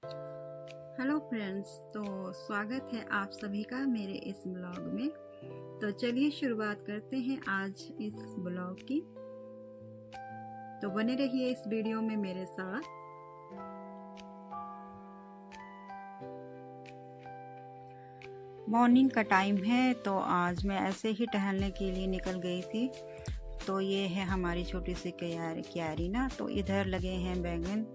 Hello friends, तो स्वागत है आप सभी का मेरे इस ब्लॉग में। तो चलिए शुरुआत करते हैं आज इस ब्लॉग की। तो बने रहिए इस वीडियो में मेरे साथ। मॉर्निंग का टाइम है, तो आज मैं ऐसे ही टहलने के लिए निकल गई थी। तो ये है हमारी छोटी सी क्यारी ना। तो इधर लगे हैं बैंगन,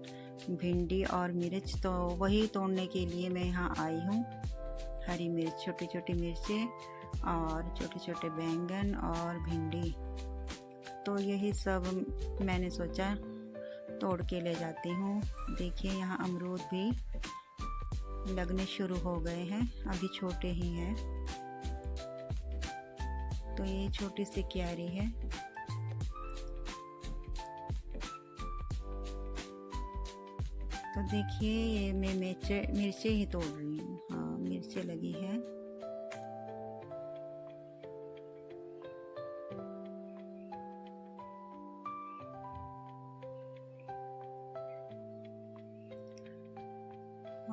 भिंडी और मिर्च, तो वही तोड़ने के लिए मैं यहाँ आई हूँ। हरी मिर्च, छोटी छोटी मिर्चें और छोटे छोटे बैंगन और भिंडी, तो यही सब मैंने सोचा तोड़ के ले जाती हूँ। देखिए यहाँ अमरूद भी लगने शुरू हो गए हैं, अभी छोटे ही हैं। तो ये छोटी सी क्यारी है। तो देखिए ये मैं मिर्चे ही तोड़ रही हूँ। हाँ, मिर्चे लगी है।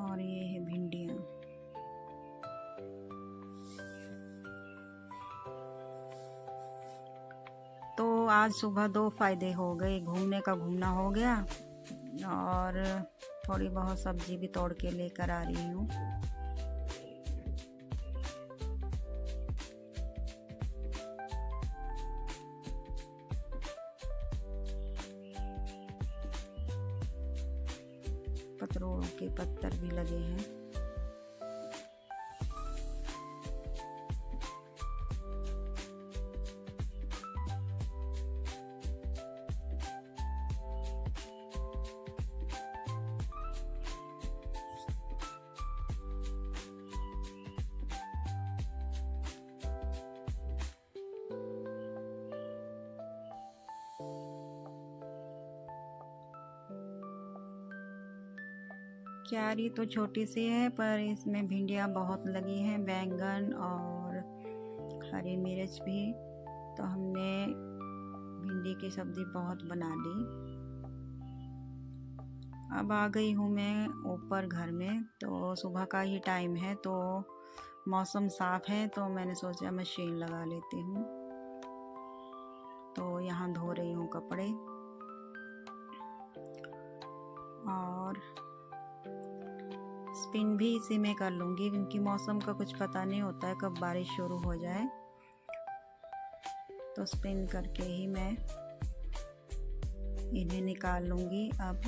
और ये है भिंडियाँ। तो आज सुबह दो फायदे हो गए, घूमने का घूमना हो गया और थोड़ी बहुत सब्जी भी तोड़ के लेकर आ रही हूँ। पतरों के पत्तर भी लगे हैं। क्यारी तो छोटी सी है, पर इसमें भिंडियाँ बहुत लगी हैं, बैंगन और हरी मिर्च भी। तो हमने भिंडी की सब्ज़ी बहुत बना ली। अब आ गई हूँ मैं ऊपर घर में। तो सुबह का ही टाइम है, तो मौसम साफ़ है, तो मैंने सोचा मशीन लगा लेती हूँ। तो यहाँ धो रही हूँ कपड़े और स्पिन भी इसी में कर लूँगी, क्योंकि मौसम का कुछ पता नहीं होता है कब बारिश शुरू हो जाए। तो स्पिन करके ही मैं इन्हें निकाल लूँगी। अब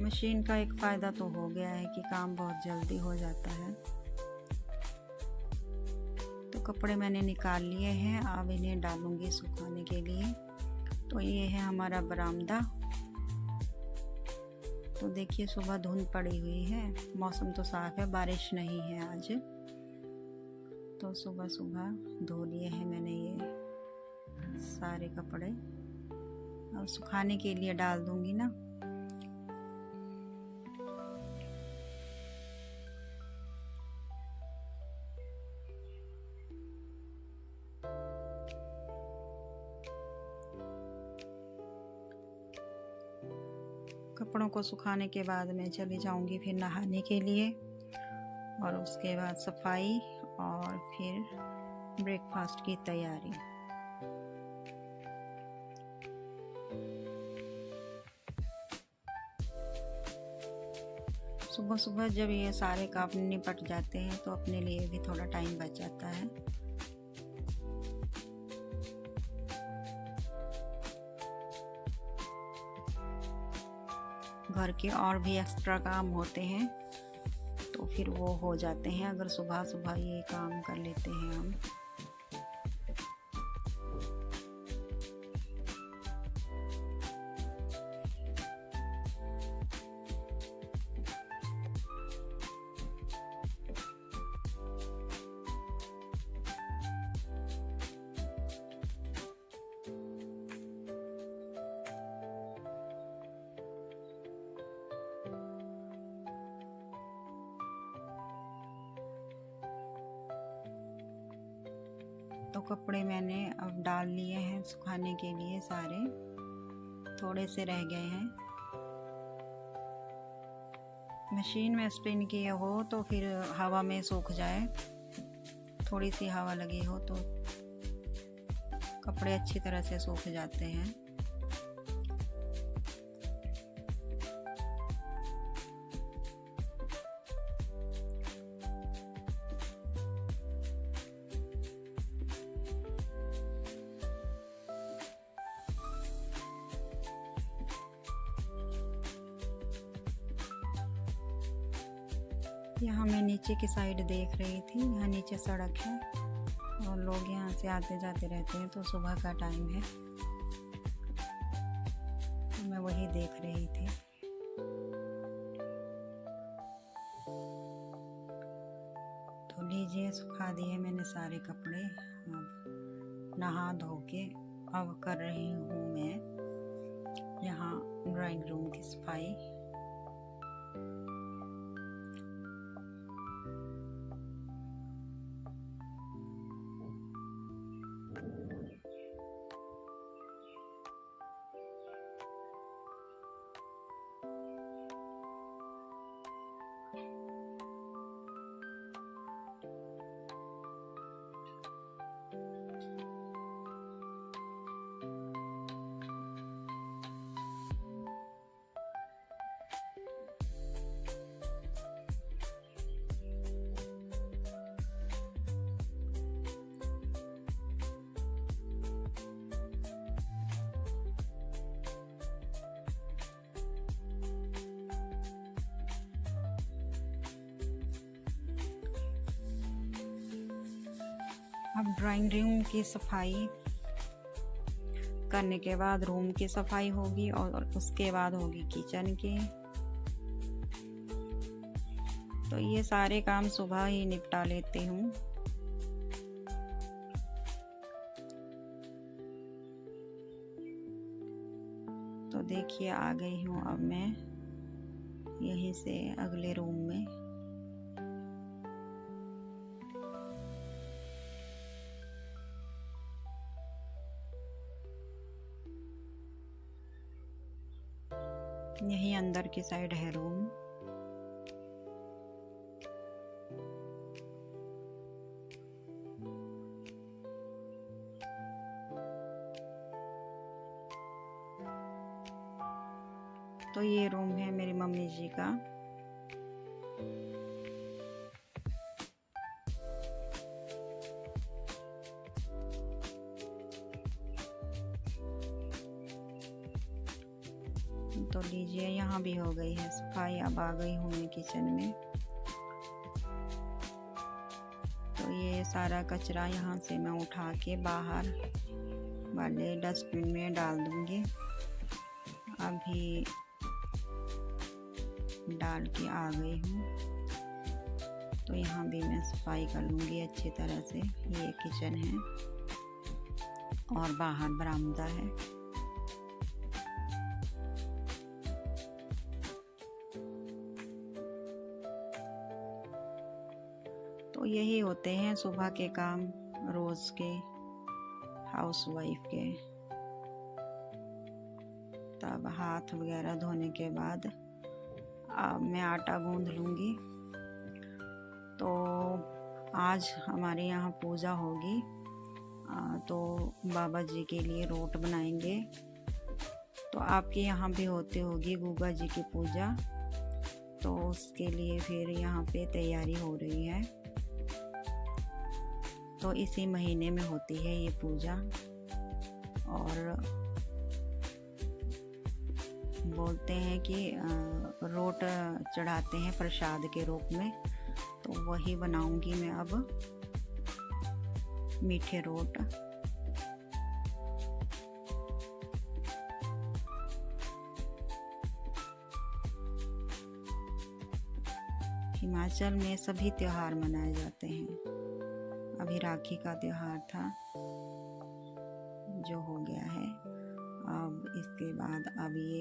मशीन का एक फ़ायदा तो हो गया है कि काम बहुत जल्दी हो जाता है। तो कपड़े मैंने निकाल लिए हैं, अब इन्हें डालूँगी सुखाने के लिए। तो ये है हमारा बरामदा। तो देखिए सुबह धुंध पड़ी हुई है, मौसम तो साफ़ है, बारिश नहीं है आज। तो सुबह सुबह धो लिए हैं मैंने ये सारे कपड़े। अब सुखाने के लिए डाल दूँगी ना। कपड़ों को सुखाने के बाद मैं चली जाऊंगी फिर नहाने के लिए, और उसके बाद सफाई और फिर ब्रेकफास्ट की तैयारी। सुबह सुबह जब ये सारे काम निपट जाते हैं तो अपने लिए भी थोड़ा टाइम बच जाता है। घर के और भी एक्स्ट्रा काम होते हैं, तो फिर वो हो जाते हैं अगर सुबह सुबह ये काम कर लेते हैं हम। तो कपड़े मैंने अब डाल लिए हैं सुखाने के लिए, सारे थोड़े से रह गए हैं। मशीन में स्पिन किए हो तो फिर हवा में सूख जाए, थोड़ी सी हवा लगी हो तो कपड़े अच्छी तरह से सूख जाते हैं। यहाँ मैं नीचे की साइड देख रही थी, यहाँ नीचे सड़क है और लोग यहाँ से आते जाते रहते हैं, तो सुबह का टाइम है तो मैं वही देख रही थी। तो लीजिए, सुखा दिए मैंने सारे कपड़े। अब नहा धो के अब कर रही हूँ मैं यहाँ ड्राइंग रूम की सफाई। अब ड्राइंग रूम की सफाई करने के बाद रूम की सफाई होगी और उसके बाद होगी किचन की। तो ये सारे काम सुबह ही निपटा लेती हूँ। तो देखिए, आ गई हूँ अब मैं यहीं से अगले रूम में। यही अंदर की साइड है रूम। तो ये रूम है मेरी मम्मी जी का। तो लीजिए, यहाँ भी हो गई है सफाई। अब आ गई हूँ मैं किचन में। तो ये सारा कचरा यहाँ से मैं उठा के बाहर वाले डस्टबिन में डाल दूँगी। अभी डाल के आ गई हूँ। तो यहाँ भी मैं सफाई कर लूँगी अच्छी तरह से। ये किचन है और बाहर बरामदा है। तो यही होते हैं सुबह के काम रोज़ के हाउसवाइफ के। तब हाथ वगैरह धोने के बाद अब मैं आटा गूंद लूँगी। तो आज हमारे यहाँ पूजा होगी, तो बाबा जी के लिए रोट बनाएंगे। तो आपके यहाँ भी होती होगी गुगा जी की पूजा, तो उसके लिए फिर यहाँ पे तैयारी हो रही है। तो इसी महीने में होती है ये पूजा और बोलते हैं कि रोट चढ़ाते हैं प्रसाद के रूप में। तो वही बनाऊंगी मैं अब, मीठे रोट। हिमाचल में सभी त्योहार मनाए जाते हैं। अभी राखी का त्योहार था जो हो गया है। अब इसके बाद अब ये,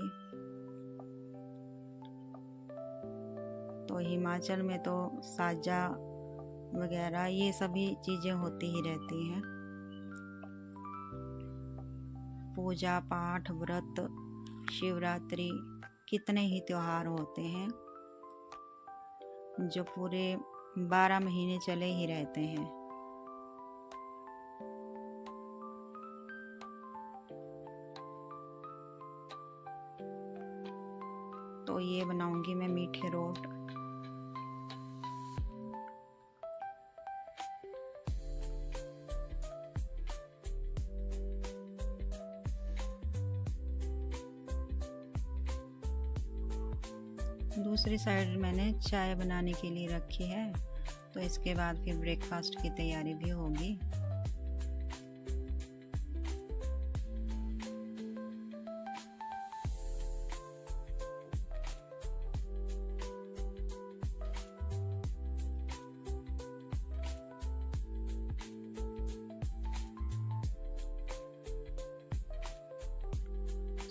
तो हिमाचल में तो साजा वगैरह ये सभी चीज़ें होती ही रहती हैं। पूजा पाठ, व्रत, शिवरात्रि, कितने ही त्योहार होते हैं जो पूरे 12 महीने चले ही रहते हैं। तो ये बनाऊंगी मैं मीठे रोट। दूसरी साइड मैंने चाय बनाने के लिए रखी है, तो इसके बाद फिर ब्रेकफास्ट की तैयारी भी होगी।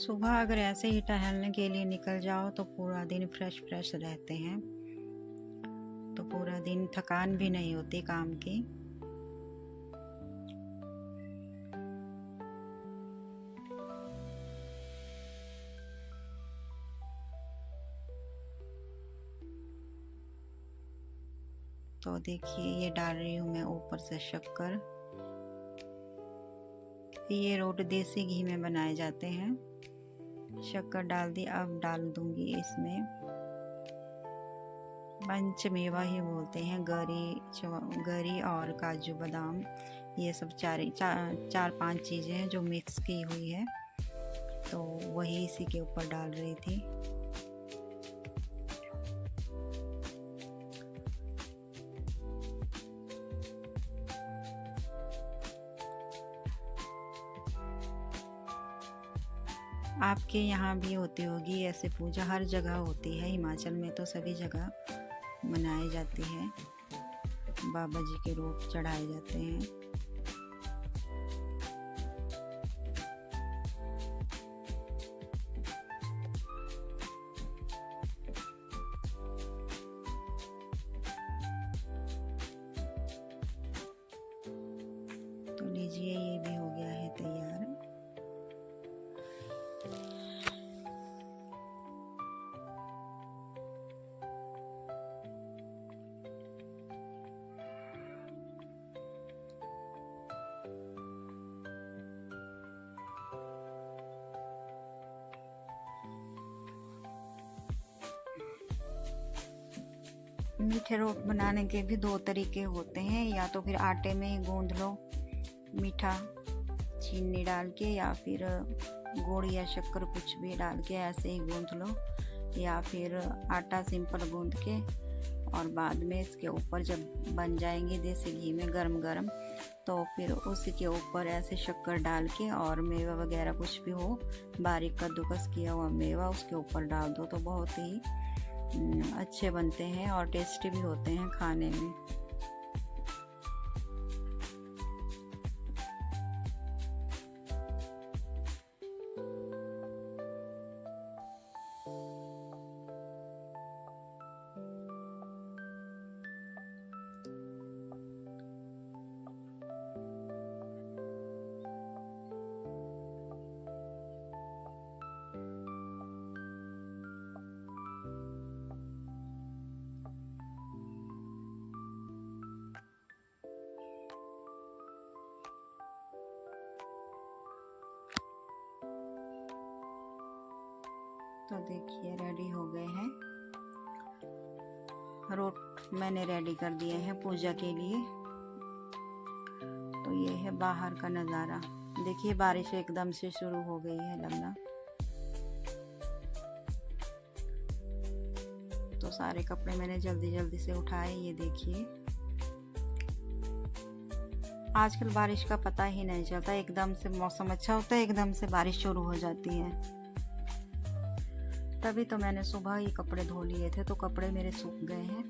सुबह अगर ऐसे ही टहलने के लिए निकल जाओ तो पूरा दिन फ्रेश रहते हैं, तो पूरा दिन थकान भी नहीं होती काम की। तो देखिए ये डाल रही हूँ मैं ऊपर से शक्कर। ये रोट देसी घी में बनाए जाते हैं। शक्कर डाल दी, अब डाल दूंगी इसमें पंचमेवा ही बोलते हैं, गरी और काजू बादाम, ये सब चार पांच चीज़ें हैं जो मिक्स की हुई है, तो वही इसी के ऊपर डाल रही थी। आपके यहाँ भी होती होगी ऐसे पूजा, हर जगह होती है। हिमाचल में तो सभी जगह मनाई जाती है, बाबा जी के रूप चढ़ाए जाते हैं। तो लीजिए ये भी हो गया है तैयार। मीठे रोट बनाने के भी दो तरीके होते हैं, या तो फिर आटे में ही गूंद लो मीठा चीनी डाल के, या फिर गुड़ या शक्कर कुछ भी डाल के ऐसे ही गूंद लो, या फिर आटा सिंपल गूंद के और बाद में इसके ऊपर जब बन जाएंगे देसी घी में गरम गरम, तो फिर उसी के ऊपर ऐसे शक्कर डाल के और मेवा वगैरह कुछ भी हो, बारीक कद्दूकस किया हुआ मेवा उसके ऊपर डाल दो, तो बहुत ही अच्छे बनते हैं और टेस्टी भी होते हैं खाने में। तो देखिए रेडी हो गए हैं रोट, मैंने रेडी कर दिए हैं पूजा के लिए। तो ये है बाहर का नज़ारा, देखिए बारिश एकदम से शुरू हो गई है लगना। तो सारे कपड़े मैंने जल्दी से उठाए, ये देखिए। आजकल बारिश का पता ही नहीं चलता, एकदम से मौसम अच्छा होता है, एकदम से बारिश शुरू हो जाती है। तभी तो मैंने सुबह ही कपड़े धो लिए थे, तो कपड़े मेरे सूख गए हैं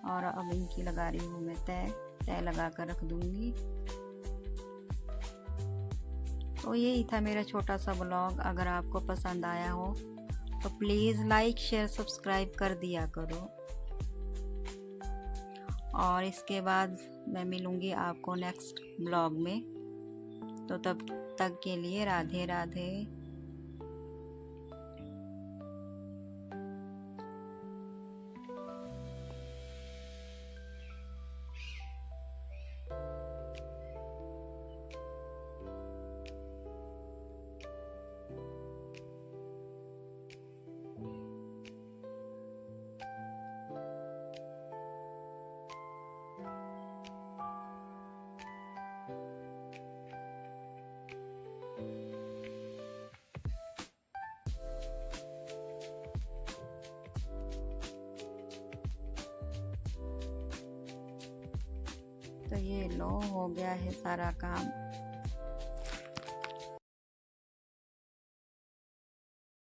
और अब इनकी लगा रही हूँ मैं तय लगा कर रख दूंगी। तो यही था मेरा छोटा सा ब्लॉग। अगर आपको पसंद आया हो तो प्लीज़ लाइक शेयर सब्सक्राइब कर दिया करो। और इसके बाद मैं मिलूँगी आपको नेक्स्ट ब्लॉग में। तो तब तक के लिए राधे राधे। तो ये लो हो गया है सारा काम।